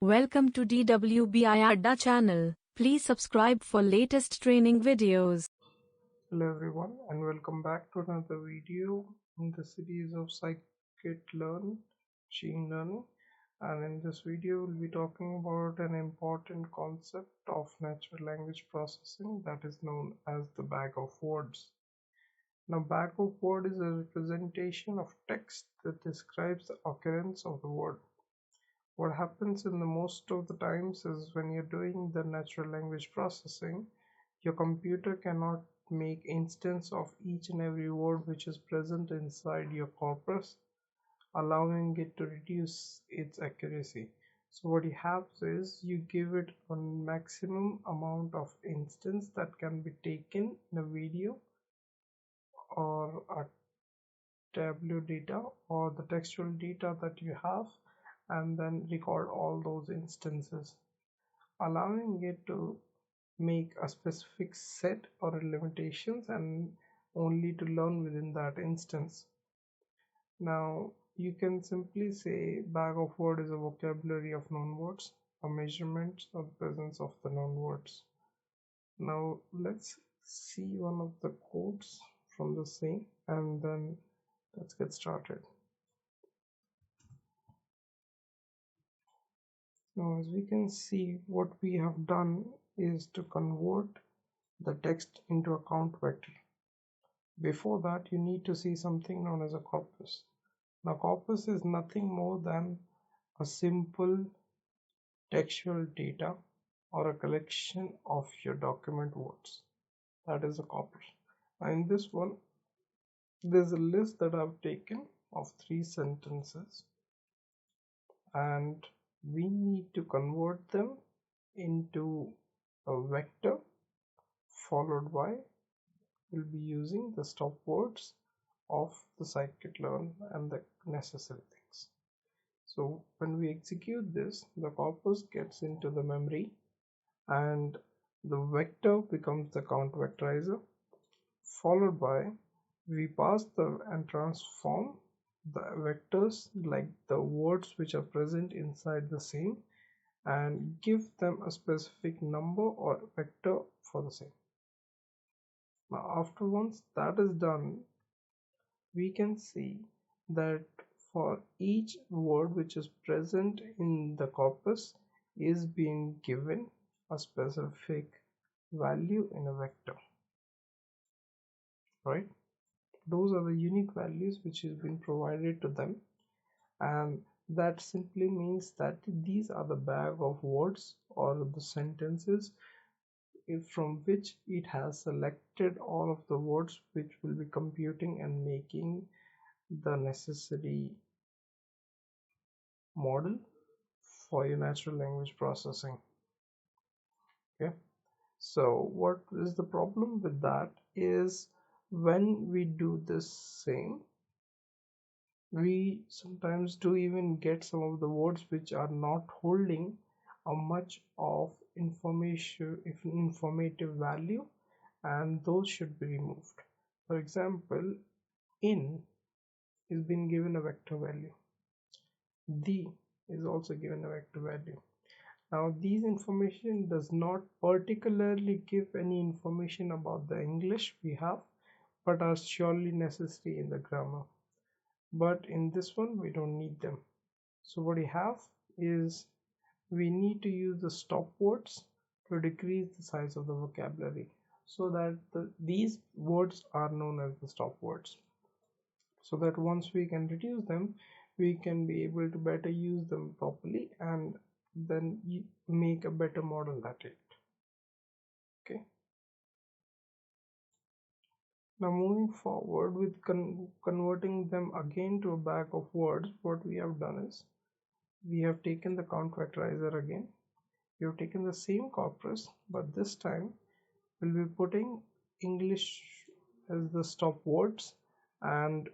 Welcome to DWBIADDA channel. Please subscribe for latest training videos. Hello everyone and welcome back to another video in the series of Scikit machine learning, and in this video we'll be talking about an important concept of natural language processing that is known as the bag of words. Now, bag of word is a representation of text that describes the occurrence of the word. What happens in the most of the times is when you're doing the natural language processing, your computer cannot make instance of each and every word which is present inside your corpus, allowing it to reduce its accuracy. So what you have is you give it a maximum amount of instance that can be taken in a video or a tableau data or the textual data that you have, and then record all those instances, allowing it to make a specific set or limitations and only to learn within that instance. Now you can simply say bag of word is a vocabulary of known words, a measurement of the presence of the known words. Now let's see one of the codes from the same and then let's get started. Now as we can see, what we have done is to convert the text into a count vector. Before that, you need to see something known as a corpus. Now corpus is nothing more than a simple textual data or a collection of your document words. That is a corpus. Now in this one, there's a list that I've taken of 3 sentences, and we need to convert them into a vector, followed by we'll be using the stop words of the scikit-learn and the necessary things. So when we execute this, the corpus gets into the memory and the vector becomes the count vectorizer, followed by we pass and transform the vectors like the words which are present inside the same and give them a specific number or vector for the same. Now after once that is done, we can see that for each word which is present in the corpus is being given a specific value in a vector, right? Those are the unique values which has been provided to them, and that simply means that these are the bag of words or the sentences from which it has selected all of the words which will be computing and making the necessary model for your natural language processing. Okay, so what is the problem with that is when we do this same, we sometimes do even get some of the words which are not holding a much of informative value, and those should be removed. For example, in is been given a vector value, the is also given a vector value. Now these information does not particularly give any information about the English we have, but are surely necessary in the grammar. But in this one we don't need them. So what we have is we need to use the stop words to decrease the size of the vocabulary so that these words are known as the stop words, so that once we can reduce them, we can be able to better use them properly and then make a better model at it. Okay, now moving forward with converting them again to a bag of words, what we have done is we have taken the count vectorizer again. We have taken the same corpus, but this time we'll be putting English as the stop words and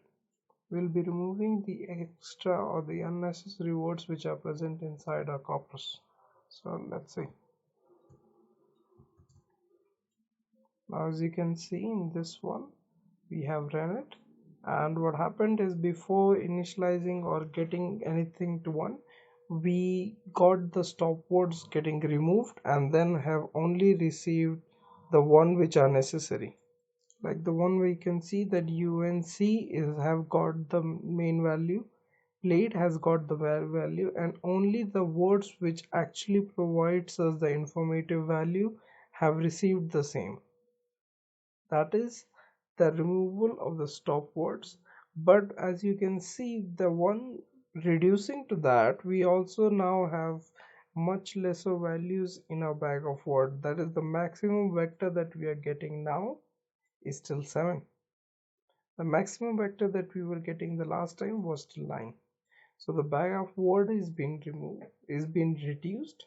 we'll be removing the extra or the unnecessary words which are present inside our corpus. So let's see. Now as you can see in this one, we have run it, and what happened is before initializing or getting anything to 1, we got the stop words getting removed and then have only received the one which are necessary. Like the one where you can see that UNC is have got the main value, plate has got the value, and only the words which actually provides us the informative value have received the same. That is the removal of the stop words. But as you can see, the one reducing to that, we also now have much lesser values in our bag of word. That is the maximum vector that we are getting now is still 7. The maximum vector that we were getting the last time was still 9. So the bag of word is being removed, is being reduced,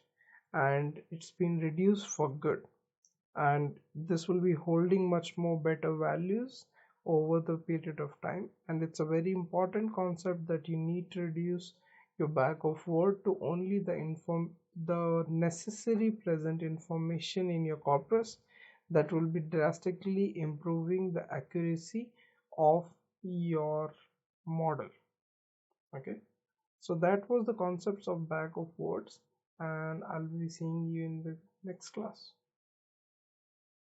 and it's been reduced for good. And this will be holding much more better values over the period of time. And it's a very important concept that you need to reduce your bag of word to only the necessary present information in your corpus. That will be drastically improving the accuracy of your model. Okay, so that was the concepts of bag of words, and I'll be seeing you in the next class.